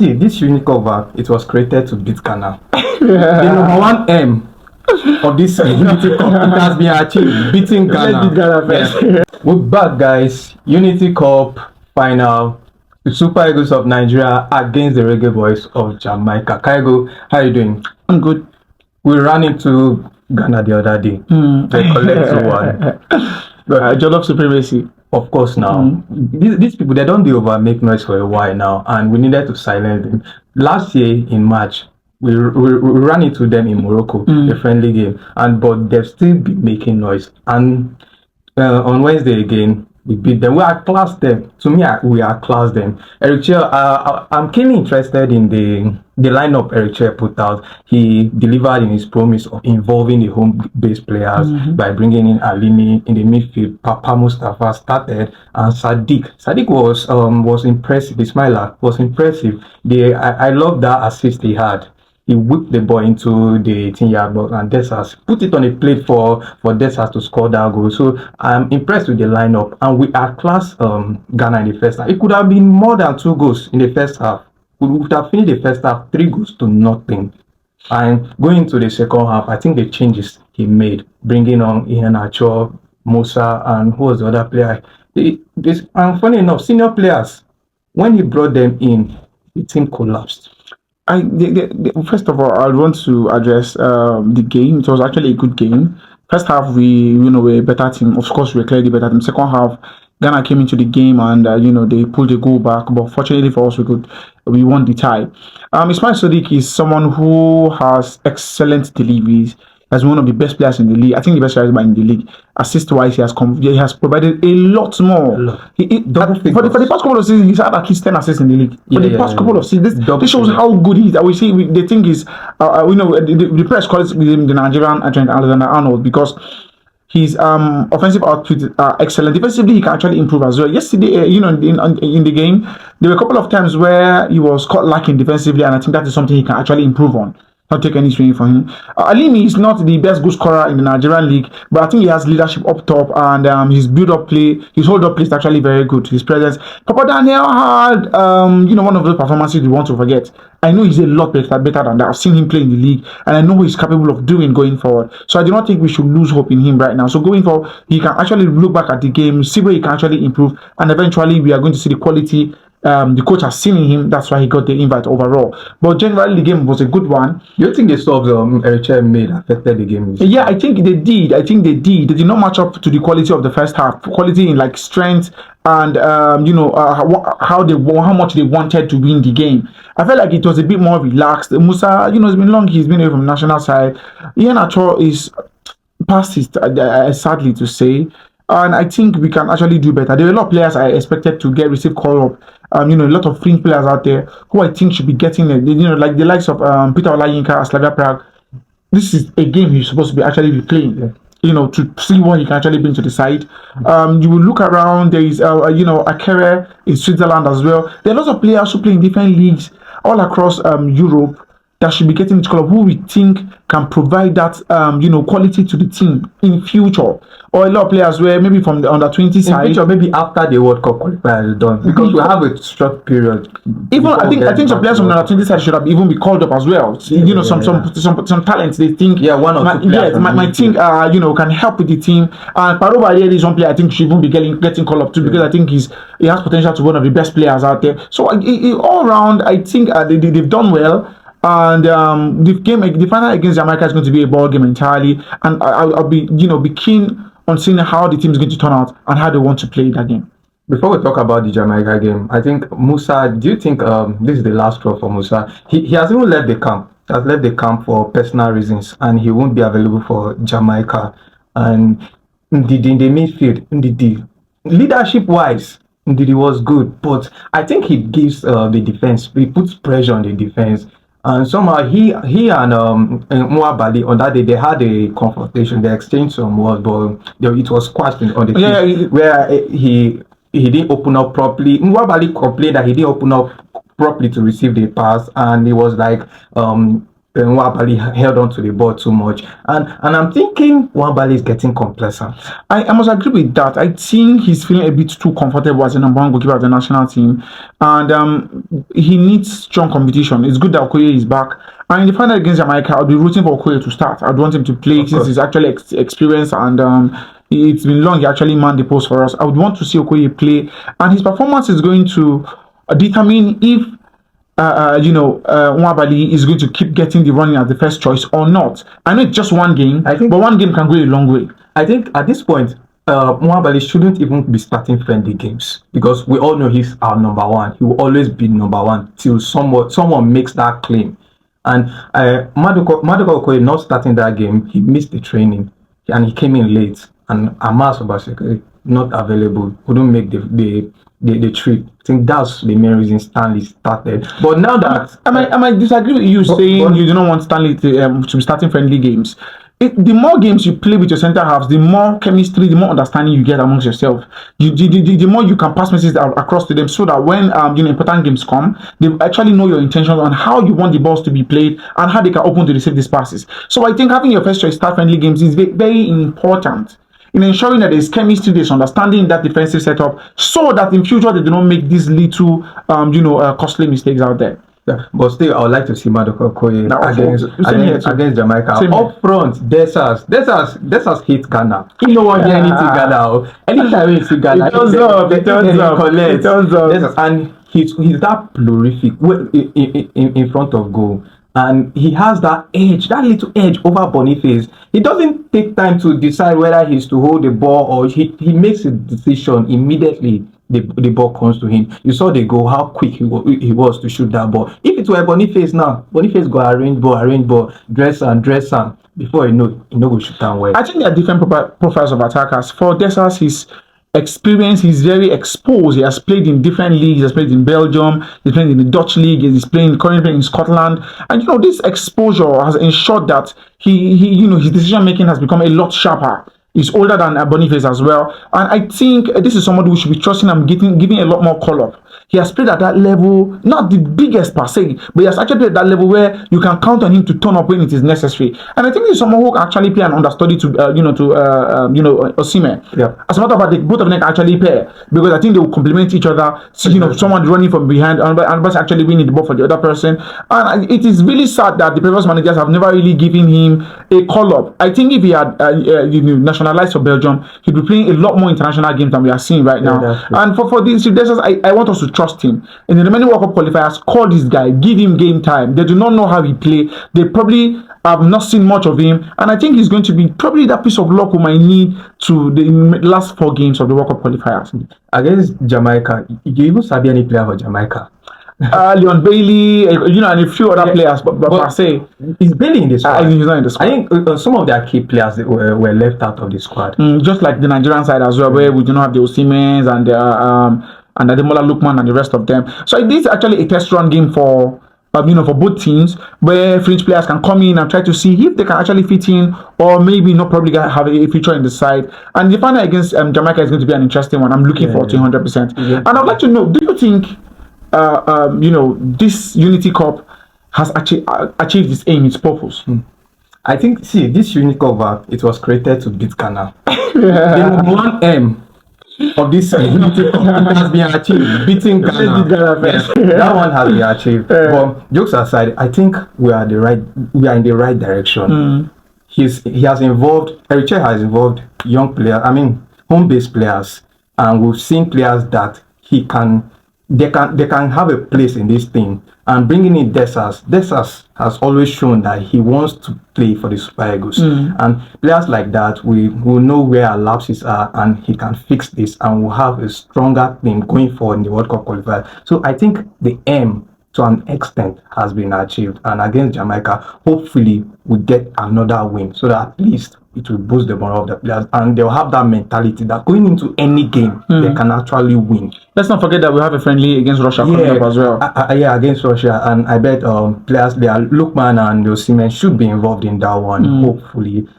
see, this unique cover, it was created to beat Ghana. The number one aim of this Unity Cup, it has been achieved, beating Ghana. Yeah. We're back, guys. Unity Cup final. The Super Eagles of Nigeria against the Raggae Boys of Jamaica. Kaigo, how are you doing? I'm good. We ran into Ghana the other day. They collected one. Jollof supremacy. Of course, now these people, they don't make noise for a while now, and we needed to silence them. Last year in March, we ran into them in Morocco, a friendly game, but they've still been making noise. And on Wednesday again, we beat them. We outclassed them. To me, we outclassed them. Eric Chair, I'm keenly interested in the lineup Eric Chair put out. He delivered in his promise of involving the home-based players by bringing in Alini in the midfield. Papa Mustafa started, and Sadiq. Sadiq was impressive. Ismaila was impressive. I love that assist he had. He whipped the ball into the 10-yard box, and Desas put it on a plate for Desas to score that goal. So I'm impressed with the lineup, and we outclassed Ghana in the first half. It could have been more than 2 goals in the first half. We would have finished the first half 3 goals to nothing. And going into the second half, I think the changes he made, bringing on Ian Acho, Musa, and who was the other player? And funny enough, senior players, when he brought them in, the team collapsed. First of all, I want to address the game. It was actually a good game. First half, we were a better team. Of course, we were clearly better team. Second half, Ghana came into the game and they pulled the goal back. But fortunately for us, we won the tie. Ismail Sadiq is someone who has excellent deliveries. As one of the best players in the league. I think the best player in the league. Assist-wise, he has provided a lot more. For the past couple of seasons, he's had at least 10 assists in the league. For the past couple of seasons, this shows how good he is. They think he's, the press calls him the Nigerian Alexander-Arnold because his offensive output are excellent. Defensively, he can actually improve as well. Yesterday, in the game, there were a couple of times where he was caught lacking defensively, and I think that is something he can actually improve on. Not take any swing from him. Alimi is not the best goal scorer in the Nigerian league, but I think he has leadership up top, and his build-up play, his hold-up play is actually very good. His presence. Papa Daniel had, one of those performances we want to forget. I know he's a lot better than that. I've seen him play in the league, and I know what he's capable of doing going forward. So I do not think we should lose hope in him right now. So going forward, he can actually look back at the game, see where he can actually improve, and eventually we are going to see the quality. The coach has seen in him. That's why he got the invite overall. But generally, the game was a good one. Do you think the subs Eric made affected the game? Yeah, I think they did. They did not match up to the quality of the first half. Quality in like strength and how much they wanted to win the game. I felt like it was a bit more relaxed. Musa, it's been long. He's been away from the national side. Ian Acho is past his, sadly to say. And I think we can actually do better. There are a lot of players I expected to receive call up. A lot of fringe players out there who I think should be getting it. Like the likes of Peter Olayinka, Slavia Prague. This is a game he's supposed to be actually playing. To see what he can actually bring to the side. You will look around. There is Akere in Switzerland as well. There are lots of players who play in different leagues all across Europe that should be getting into club who we think can provide that quality to the team in future. Or a lot of players where maybe from the under-20 side, or maybe after the World Cup qualifier is done, because we have a short period. Even I think some players from the under-20 side should have even be called up as well. Some talents they think. Yeah, one or two players. My team can help with the team. And Paroba here is one player I think should even be getting called up too, because I think he has potential to be one of the best players out there. So all around, I think they've done well. And the final against Jamaica is going to be a ball game entirely, and I'll be keen on seeing how the team is going to turn out and how they want to play that game. Before we talk about the Jamaica game, I think Musa. Do you think this is the last straw for Musa? He has even left the camp. He has left the camp for personal reasons, and he won't be available for Jamaica. And in the midfield, the leadership-wise, Ndidi was good, but I think he gives the defense. He puts pressure on the defense. And somehow he and Mwabali on that day they had a confrontation. They exchanged some words, but it was quashed on the pitch where he didn't open up properly. Mwabali complained that he didn't open up properly to receive the pass, and he was like Nwabali held on to the ball too much, and I'm thinking Nwabali is getting complacent. I must agree with that. I think he's feeling a bit too comfortable as a number one goalkeeper of the national team, and he needs strong competition. It's good that Okoye is back. And in the final against Jamaica, I'll be rooting for Okoye to start. I'd want him to play since he's actually experienced, and it's been long. He actually manned the post for us. I would want to see Okoye play, and his performance is going to determine if Nwabali is going to keep getting the running as the first choice or not. I know it's just one game, but one game can go a long way. I think at this point, Nwabali shouldn't even be starting friendly games because we all know he's our number one. He will always be number one till someone makes that claim. And Maduka Okoye not starting that game, he missed the training and he came in late. And Amas Obaseke not available, couldn't make the trip. I think that's the main reason Stanley started. But now that I might disagree with you saying you do not want Stanley to be starting friendly games. The more games you play with your center halves, the more chemistry, the more understanding you get amongst yourself. The more you can pass messages across to them, so that when important games come, they actually know your intentions on how you want the balls to be played and how they can open to receive these passes. So I think having your first choice start friendly games is very important in ensuring that there's chemistry, there's understanding that defensive setup, so that in future they do not make these little costly mistakes out there. Yeah, but still, I would like to see Maduka Okoye against Jamaica. Up front, Desas hit Ghana. You know what? Anything Ghana. Anytime you see Ghana, it turns up. And he's that prolific in front of goal. And he has that little edge over Boniface. He doesn't take time to decide whether he's to hold the ball or he makes a decision immediately. The ball comes to him. You saw the goal, how quick he was to shoot that ball. If it were Boniface now, Boniface go arrange ball, dress and before you know go shoot down well. I think there are different profiles of attackers. For Desas, his experience, he's very exposed. He has played in different leagues. He has played in Belgium. He's played in the Dutch league. He's currently playing in Scotland. And this exposure has ensured that his decision making has become a lot sharper. He's older than Boniface as well, and I think this is somebody who should be trusting and giving a lot more call-up. He has played at that level, not the biggest per se, but he has actually played at that level where you can count on him to turn up when it is necessary. And I think he's someone who can actually play an understudy to Osimhen. Yeah. As a matter of fact, both of them can actually pair because I think they will complement each other. So, someone running from behind and actually winning the ball for the other person. And it is really sad that the previous managers have never really given him a call-up. I think if he had nationalized for Belgium, he'd be playing a lot more international games than we are seeing right now. And for these, I want us to trust him. And the remaining World Cup qualifiers, call this guy, give him game time. They do not know how he play. They probably have not seen much of him, and I think he's going to be probably that piece of luck we might need to the last 4 games of the World Cup qualifiers. Against Jamaica, you even sabi any player for Jamaica? Leon Bailey, and a few other players, but per se, is Bailey in the squad? He's not in the squad. I think some of their key players were left out of the squad. Just like the Nigerian side as well, where we do not have the Osimhens and the Ademola Lookman and the rest of them. So this is actually a test run game for both teams, where French players can come in and try to see if they can actually fit in, or maybe not probably have a feature in the side. And the final against Jamaica is going to be an interesting one. I'm looking forward to 100%. Yeah. And I'd like to know, do you think this Unity Cup has achieved its aim, its purpose? I think, this Unity Cup, it was created to beat Ghana. The number one aim of this Unity Cup has been achieved, beating Ghana. That one has been achieved. But jokes aside, I think we are in the right direction. He has involved, Eriche has involved young players, home-based players, and we've seen players that they can have a place in this team. And bringing in Desas has always shown that he wants to play for the Super Eagles. And players like that, we will know where our lapses are, and he can fix this, and we'll have a stronger team going forward in the World Cup qualifier. So I think the aim, to an extent, has been achieved. And against Jamaica, hopefully we get another win, so that at least it will boost the morale of the players, and they'll have that mentality that going into any game, they can actually win. Let's not forget that we have a friendly against Russia coming up as well. Against Russia, and I bet players there, Lookman and Osimhen, should be involved in that one. Hopefully,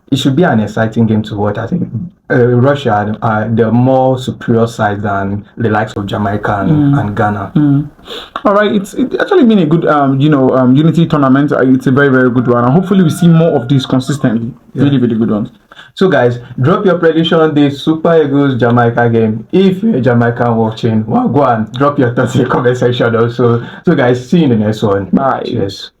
it should be an exciting game to watch. I think Russia are the more superior side than the likes of Jamaica and Ghana. All right, it's actually been a good unity tournament. It's a very, very good one, and hopefully we see more of this consistently. Really, really good ones. So guys, drop your prediction on the Super Eagles Jamaica game. If you're a Jamaican watching, well, go and drop your thoughts in the comment section also. So guys, see you in the next one. Bye. Cheers.